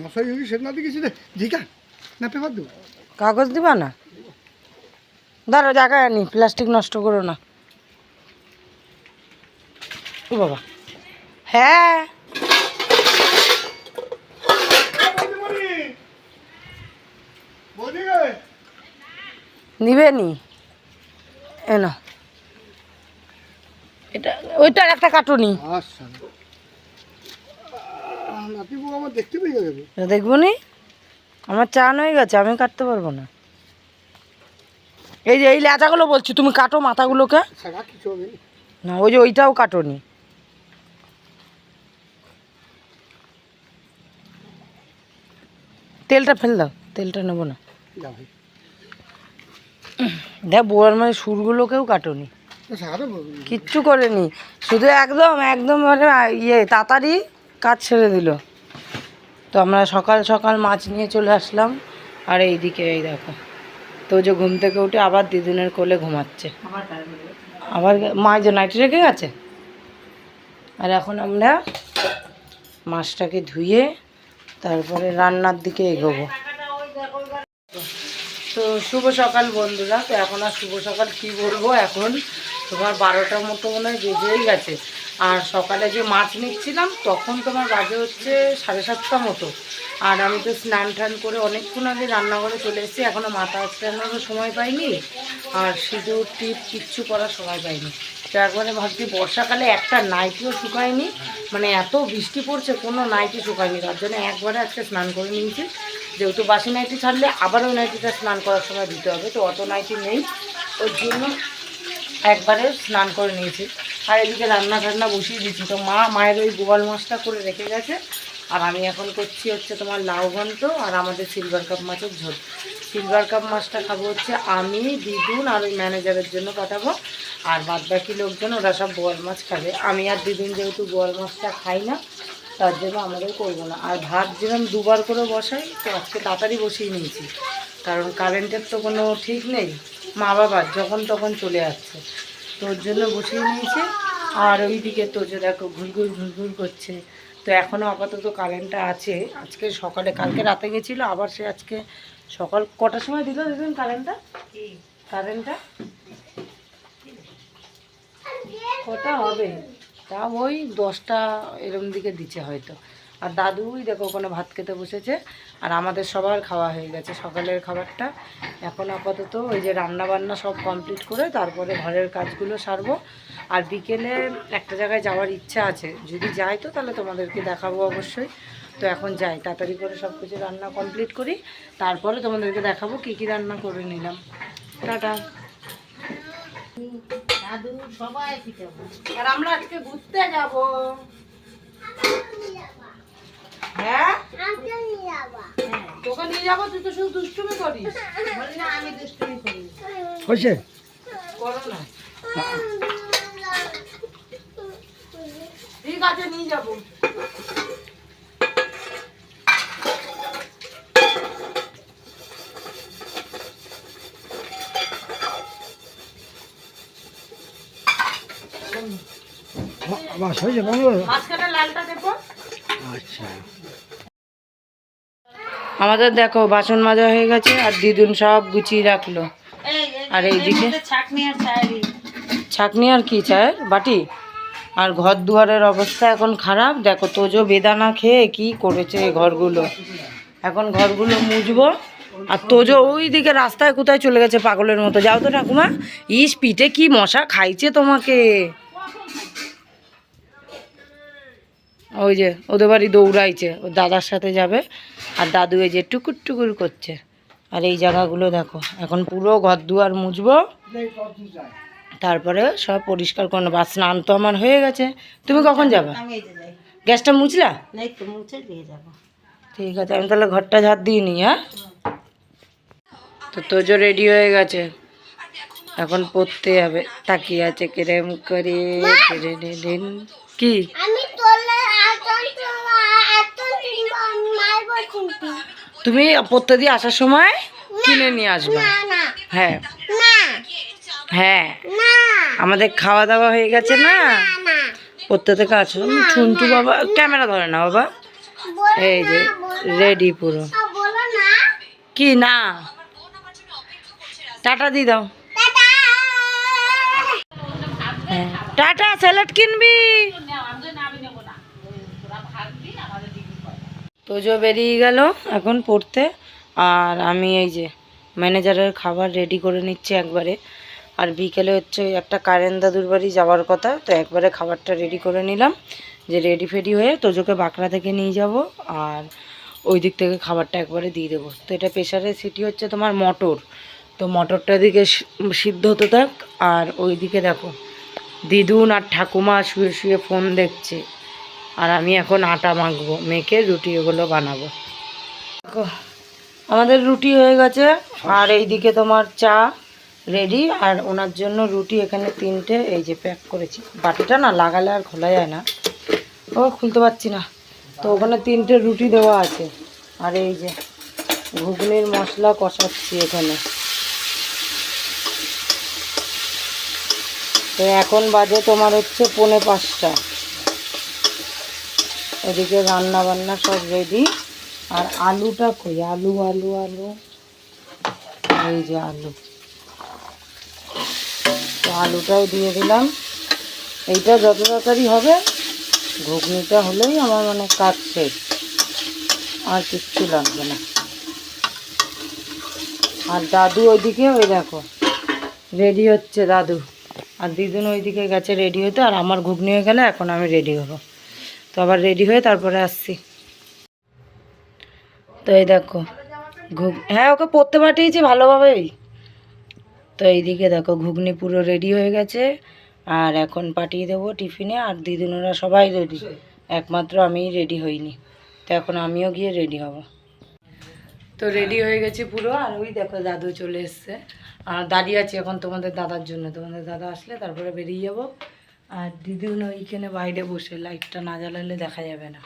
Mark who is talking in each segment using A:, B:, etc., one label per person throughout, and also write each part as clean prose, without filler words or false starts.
A: মশাই সেটা না দেখেছি রে জিকা না পেপার দেবো
B: কাগজ দিবা না? ধরো জায়গায় আনি, প্লাস্টিক নষ্ট করো না। ও বাবা, হ্যাঁ নিবে নি এনো এটা, ওইটার একটা কাটুনি।
A: আচ্ছা নাতি বউ আমার দেখতে পেয়ে যাবে।
B: দেখবো নি, আমার চান হয়ে গেছে, আমি কাটতে পারবো না। এই যে এই লেচাগুলো বলছি, তুমি কাটো মাথাগুলোকে।
A: কিছু হবে
B: না, ওই যে ওইটাও কাটোনি। তেলটা ফেল দাও, তেলটা নেবো না। দেখ বোয়ার মানে সুরগুলোকেও কাটোনি, কিচ্ছু করেনি, শুধু একদম একদম মানে ইয়ে তাড়াতাড়ি কাজ ছেড়ে দিল। তো আমরা সকাল সকাল মাছ নিয়ে চলে আসলাম। আর এইদিকে এই দেখো, তো যে ঘুম থেকে উঠে আবার দিদুনের কোলে ঘুমাচ্ছে, আবার মা যে নাইটি রেখে গেছে। আর এখন আমরা মাছটাকে ধুয়ে তারপরে রান্নার দিকে এগোবো। তো শুভ সকাল বন্ধুরা। তো এখন আর শুভ সকাল কী বলবো, এখন তোমার 12টার মতো মনে হয় বেজেই গেছে। আর সকালে যে মাছ নিচ্ছিলাম তখন তোমার বাজে হচ্ছে 7:30 মতো। আর আমি তো স্নান টান করে অনেকক্ষণ আগে রান্নাঘরে চলে এসেছি, এখনও মাথা আঁচড়ানোরও সময় পাইনি, আর সিঁদুর টিপ কিচ্ছু করার সময় পাইনি। তো একবারে ভাবছি বর্ষাকালে একটা নাইটিও শুকায়নি, মানে এত বৃষ্টি পড়ছে কোনো নাইটি শুকায়নি, তার জন্য একবারে আজকে স্নান করে নিয়েছি। যেহেতু বাসি নাইটি ছাড়লে আবার ওই নাইটিটা স্নান করার সময় দিতে হবে, তো অত নাইটি নেই, ওর জন্য একবারে স্নান করে নিয়েছি। আর এদিকে রান্না টান্না বসিয়ে দিচ্ছি। তো মায়ের ওই বোয়াল মাছটা করে রেখে গেছে, আর আমি এখন করছি হচ্ছে তোমার লাউ ঘন্ট আর আমাদের সিলভার কাপ মাছের ঝোল। সিলভার কাপ মাছটা খাবো হচ্ছে আমি, দিদুন আর ওই ম্যানেজারের জন্য পাঠাবো, আর বাদবাকি লোকজন ওরা সব বোয়াল মাছ খাবে। আমি আর দিদুন যেহেতু বোয়াল মাছটা খাই না, তার জন্য আমাদের করবো না। আর ভাত যেরকম দুবার করে বসাই, তো আজকে তাড়াতাড়ি বসিয়ে নিয়েছি, কারণ কারেন্টের তো কোনো ঠিক নেই, মা বাবার যখন তখন চলে যাচ্ছে, তো ওর জন্য বসিয়ে নিয়েছি। আর ওই দিকে তো যে দেখো ঘুরঘুর ঘুরঘুর করছে। তো এখনও আপাতত কারেন্টটা আছে, আজকে সকালে, কালকে রাতে গেছিলো, আবার সে আজকে সকাল কটার সময় দিল দেখুন কারেন্টটা কটা হবে, তা ওই 10টা এরম দিকে দিচ্ছে হয়তো। আর দাদুই দেখো ওখানে ভাত খেতে বসেছে, আর আমাদের সবার খাওয়া হয়ে গেছে সকালের খাবারটা। এখন আপাতত ওই যে রান্না বান্না সব কমপ্লিট করে তারপরে ঘরের কাজগুলো সারবো। আর বিকেলে একটা জায়গায় যাওয়ার ইচ্ছা আছে, যদি যাই তো তাহলে তোমাদেরকে দেখাবো অবশ্যই। তো এখন যাই, তাড়াতাড়ি করে সব কিছু রান্না কমপ্লিট করি, তারপরে তোমাদেরকে দেখাবো কী কী রান্না করে নিলাম। টাটা। আর আমরা আজকে ঘুরতে যাব। হ্যাঁ তোকে নিয়ে যাবো, তুই তো শুধু দুষ্টুমি করিস। আমি দুষ্টুমি করি
A: হয়েছে
B: করো না, ঠিক আছে নিয়ে যাবো।
A: বাস হয়েছে বাংলা।
B: মাঝখানে লালটা দেবো।
A: আচ্ছা
B: আমাদের দেখো বাসন মাজা হয়ে গেছে, আর দিদুন সব গুছিয়ে রাখলো। আর এইদিকে ছাকনি আর কি চায়ের বাটি। আর ঘর দুয়ারের অবস্থা এখন খারাপ, দেখো তোজো বেদানা খেয়ে কি করেছে ঘরগুলো। এখন ঘরগুলো মুছবো। আর তোজো ওই দিকে রাস্তায় কোথায় চলে গেছে পাগলের মতো। যাও তো ঠাকুমা, ইস পিঠে কি মশা খাইছে তোমাকে। ওই যে ওদের বাড়ি দৌড়াইছে, ও দাদার সাথে যাবে, আর দাদু এই যে টুকুর টুকুর করছে। আর এই জায়গাগুলো দেখো, এখন পুরো ঘর দুয়ার মুছবো, তারপরে সব পরিষ্কার করে নেবো। আর স্নান তো আমার হয়ে গেছে। তুমি কখন যাবে? গ্যাসটা মুছলা? ঠিক আছে, আমি তাহলে ঘরটা ঝাড় দিয়ে নিই। হ্যাঁ, তো তোজো রেডি হয়ে গেছে, এখন পড়তে যাবে। তাকিয়ে আছে কেরম করে। কি তুমি পড়তে দিয়ে আসার সময় কিনে নিয়ে আসবে? হ্যাঁ হ্যাঁ, আমাদের খাওয়া দাওয়া হয়ে গেছে না, পড়তে থেকে আসো। ছুন্টু বাবা ক্যামেরা ধরে না বাবা, এই যে রেডি পুরো। কি না টাটা দি দাও। হ্যাঁ, টাটা। স্যালাড কিনবি? তোজো বেরিয়ে গেল এখন পড়তে, আর আমি এই যে ম্যানেজারের খাবার রেডি করে নিচ্ছি একবারে। আর বিকেলে হচ্ছে ওই একটা কারেন্ট দাদুর বাড়ি যাওয়ার কথা, তো একবারে খাবারটা রেডি করে নিলাম, যে রেডি ফেডি হয়ে তোজোকে বাঁকড়া থেকে নিয়ে যাব, আর ওই দিক থেকে খাবারটা একবারে দিয়ে দেবো। তো এটা প্রেশারের সিটি হচ্ছে তোমার মটর, তো মটরটা দিকে সিদ্ধ হতে থাক। আর ওই দিকে দেখো দিদুন আর ঠাকুমা শুয়ে শুয়ে ফোন দেখছে, আর আমি এখন আটা মাখবো, মেখে রুটি এগুলো বানাবো। দেখো আমাদের রুটি হয়ে গেছে, আর এইদিকে তোমার চা রেডি। আর ওনার জন্য রুটি এখানে 3টে এই যে প্যাক করেছি। বাটিটা না লাগালে আর খোলা যায় না, ও খুলতে পারছি না, তো ওখানে 3টে রুটি দেওয়া আছে। আর এই যে ঘুগনির মশলা কষাচ্ছি এখানে। তো এখন বাজে তোমার হচ্ছে 4:45। এদিকে রান্না বান্না সব রেডি। আর আলুটা কই, আলু আলু আলু, এই যে আলু, তো আলুটাও দিয়ে দিলাম। এইটা যত তাড়াতাড়ি হবে, ঘুগনিটা হলেই আমার মানে কাজ শেষ, আর কিচ্ছু লাগবে না। আর দাদু ওইদিকে ওই দেখো রেডি হচ্ছে দাদু, আর দিদুন ওইদিকে গেছে রেডি হতে। আর আমার ঘুগনি হয়ে গেলে এখন আমি রেডি হবো, তো আবার রেডি হয়ে তারপরে আসছি। তো এই দেখো হ্যাঁ ওকে পড়তে পাঠিয়েছি ভালোভাবেই। তো এইদিকে দেখো ঘুগনি পুরো রেডি হয়ে গেছে, আর এখন পাঠিয়ে দেবো টিফিনে। আর দিদুনরা সবাই রেডি, একমাত্র আমিই রেডি হইনি, তো এখন আমিও গিয়ে রেডি হব। তো রেডি হয়ে গেছি পুরো। আর ওই দেখো দাদু চলে এসছে, আর দাঁড়িয়ে আছি এখন তোমাদের দাদার জন্য। তোমাদের দাদা আসলে তারপরে বেরিয়ে যাব। আর দিদুন ওইখানে বাইরে বসে, লাইটটা না জ্বালালে দেখা যাবে না।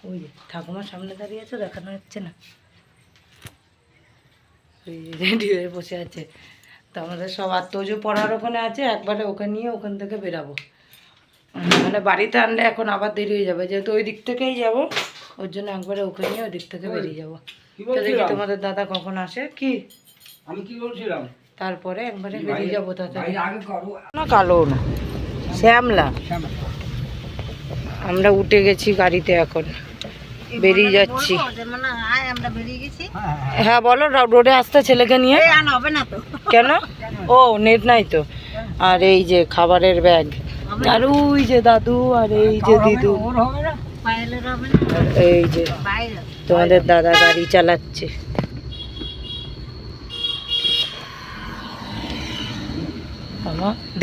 B: ওই যে ঠাকুমার সামনে দাঁড়িয়ে আছে, দেখানো হচ্ছে না, ওই রেডি হয়ে বসে আছে। তো আমাদের সব আত্মজো পড়ার ওখানে আছে, একবারে ওকে নিয়ে ওখান থেকে বেরাবো। মানে বাড়িতে আনলে এখন আবার দেরি হয়ে যাবে, যেহেতু ওই দিক থেকেই যাব, ওর জন্য একবারে ওকে নিয়ে ওই দিক থেকে বেরিয়ে যাবো। তো দেখি তোমাদের দাদা কখন আসে। কি
A: আমি কি বলছিলাম,
B: তারপরে একবারে বেরিয়ে যাবো। তাড়াতাড়ি না, কালো না, শ্যামলা। আমরা উঠে গেছি গাড়িতে, এখন বেরিয়ে যাচ্ছি। হ্যাঁ বলো, রোডে আসতে ছেলেকে নিয়ে। কেন? ও নেট নাই তো। আর এই যে খাবারের ব্যাগ, আর ওই যে দাদু, আর এই যে দিদু, এই যে তোমাদের দাদা গাড়ি চালাচ্ছে।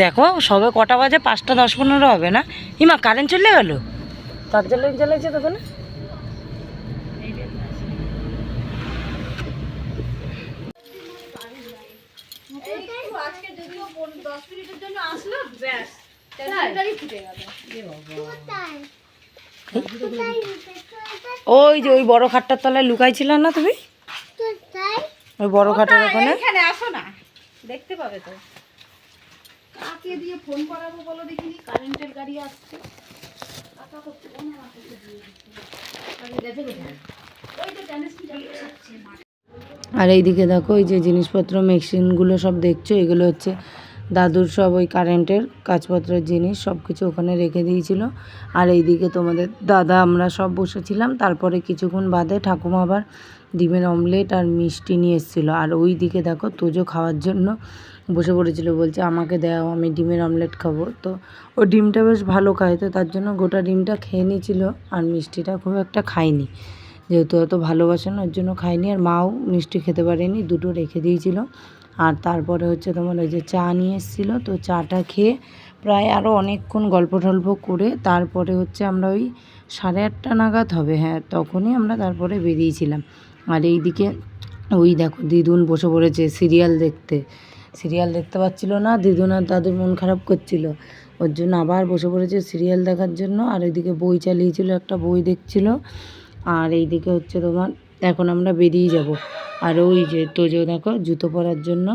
B: দেখো সবে কটা বাজে, 5:10-15 হবে না? হিমা কারেন্ট চলে গেল, তার জ্বালাইছে তখন। ওই যে ওই বড় খাটটার তলায় লুকাইছিল না তুমি, ওই বড় খাটের ওখানে।
C: আসো না, দেখতে পাবে তো। কাকে দিয়ে ফোন করাবো বলো দেখিনি? কারেন্টের গাড়ি আসছে।
B: আর এইদিকে দেখো এই যে জিনিসপত্র মেশিনগুলো সব দেখছো, এগুলো হচ্ছে দাদুর সব ওই কারেন্টের কাজপত্রের জিনিস, সব কিছু ওখানে রেখে দিয়েছিল। আর এইদিকে তোমাদের দাদা আমরা সব বসেছিলাম। তারপরে কিছুক্ষণ বাদে ঠাকুমা আবার ডিমের অমলেট আর মিষ্টি নিয়ে এসেছিলো। আর ওই দিকে দেখো তোজো খাওয়ার জন্য বসে পড়েছিল, বলছে আমাকে দাও, আমি ডিমের অমলেট খাবো। তো ও ডিমটা বেশ ভালো খায়, তো তার জন্য গোটা ডিমটা খেয়ে নিয়েছিল, আর মিষ্টিটা খুব একটা খায়নি, যেহেতু অত ভালোবাসে না ওর জন্য খায়নি। আর মাও মিষ্টি খেতে পারেনি, দুটো রেখে দিয়েছিল। আর তারপরে হচ্ছে তোমার ওই যে চা নিয়ে এসেছিলো, তো চাটা খেয়ে প্রায় আরও অনেকক্ষণ গল্প টল্প করে তারপরে হচ্ছে আমরা ওই 8:30 নাগাদ হবে, হ্যাঁ তখনই আমরা তারপরে বেরিয়েছিলাম। আর এইদিকে ওই দেখো দিদুন বসে পড়েছে সিরিয়াল দেখতে পাচ্ছিল না, দিদুন আর দাদুর মন খারাপ করছিল, ওর জন্য আবার বসে পড়েছে সিরিয়াল দেখার জন্য। আর এইদিকে বই চালিয়েছিল, একটা বই দেখছিল। আর এইদিকে হচ্ছে তোমার এখন আমরা বেরিয়ে যাব। আর ওই যে তোজো দেখো জুতো পরার জন্য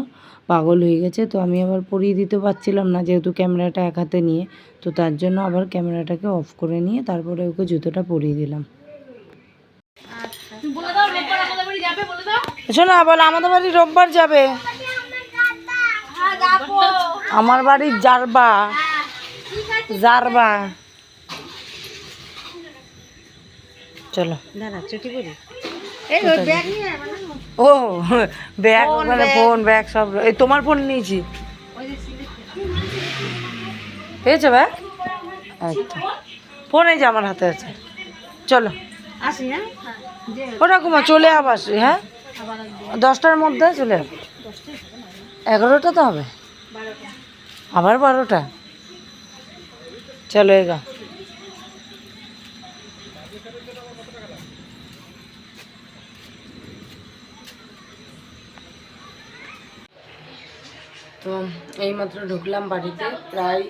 B: পাগল হয়ে গেছে, তো আমি আবার পরিয়ে দিতে পারছিলাম না, যেহেতু ক্যামেরাটা এক হাতে নিয়ে, তো তার জন্য আবার ক্যামেরাটাকে অফ করে নিয়ে তারপরে ওকে জুতোটা পরিয়ে দিলাম।
C: আচ্ছা তুমি বলে দাও রোববার আমাদের বাড়ি যাবে বলে দাও।
B: শোনা বল আমাদের বাড়ি রোববার যাবে।
C: হ্যাঁ যাবো।
B: আমার বাড়ি জারবা
C: ঠিক আছে
B: জারবা। চলো
C: দাঁড়া চটি করি এই ওই ব্যাগ নিয়ে আয় না।
B: ও ব্যাগ মানে ফোন ব্যাগ সব এই তোমার ফোন নিয়েছি।
C: ওই যে সিলেক্ট
B: পেয়েছো ব্যাগ? আচ্ছা ফোন এই যে আমার হাতে আছে। চলো
C: আসি হ্যাঁ যে
B: ওটা ঘুমা চলে আবার হ্যাঁ
C: আবার আসবো
B: 10টার মধ্যে চলে যাবে। 11টা তো হবে
C: 12টা
B: আবার 12টা। চলো এগা। তো এইমাত্র ঢুকলাম বাড়িতে, প্রায়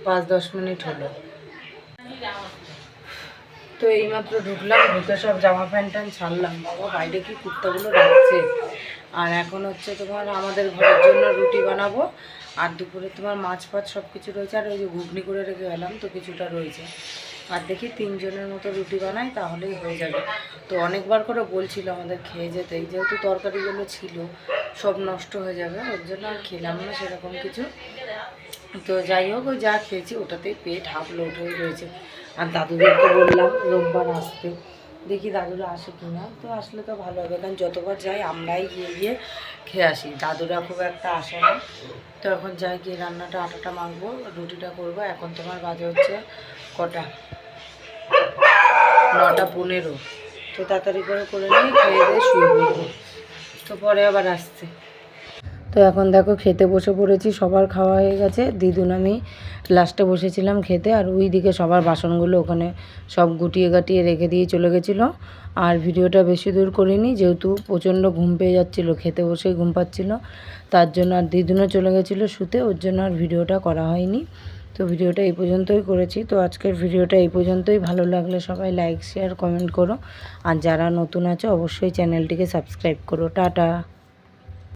B: 5-10 মিনিট হলো। তো এইমাত্র ঢুকলাম, ঢুকে সব জামা প্যান্ট ট্যান্ট ছাড়লাম। বাবা বাইরে কি কুত্তাগুলো ডাকছে। আর এখন হচ্ছে তোমার আমাদের ঘরের জন্য রুটি বানাবো, আর দুপুরে তোমার মাছ ফাছ সব কিছু রয়েছে, আর ওই যে ঘুগনি করে রেখে গেলাম তো কিছুটা রয়েছে। আর দেখি 3 জনের মতো রুটি বানাই তাহলেই হয়ে যাবে। তো অনেকবার করে বলছিল আমাদের খেয়ে যেতে, যেহেতু তরকারিগুলো ছিল সব নষ্ট হয়ে যাবে, ওর জন্য আর খেলাম না সেরকম কিছু। তো যাই হোক ওই যা খেয়েছি ওটাতেই পেট হাফ লোড হয়ে রয়েছে। আর দাদুদেরকে বললাম রোববার আসতে, দেখি দাদুরা আসে কি না। তো আসলে তো ভালো হবে, কারণ যতবার যাই আমরাই গিয়ে গিয়ে খেয়ে আসি, দাদুরা খুব একটা আসে না। তো এখন যাই গিয়ে রান্নাটা আটাটা মাখবো, রুটিটা করবো। এখন তোমার বাজে হচ্ছে কটা 9:15। তো তাড়াতাড়ি করে নিয়ে খেয়ে দিয়ে শুয়ে পড়বো, তো পরে আবার আসছে। তো এখন দেখো খেতে বসে পড়েছি, সবার খাওয়া হয়ে গেছে। দিদুন আমি লাস্টে বসেছিলাম খেতে, আর ওই দিকে সবার বাসনগুলো ওখানে সব গুটিয়ে গাটিয়ে রেখে দিয়ে চলে গেছিলো। আর ভিডিওটা বেশি দূর করিনি, যেহেতু প্রচণ্ড ঘুম পেয়ে যাচ্ছিলো, খেতে বসেই ঘুম পাচ্ছিলো, তার জন্য। আর দিদুনও চলে গেছিলো শুতে, ওর জন্য আর ভিডিওটা করা হয়নি। তো ভিডিওটা এই পর্যন্তই করেছি। তো আজকের ভিডিওটা এই পর্যন্তই। ভালো লাগলে সবাই লাইক শেয়ার কমেন্ট করো, আর যারা নতুন আছে অবশ্যই চ্যানেলটিকে সাবস্ক্রাইব করো। টাটা।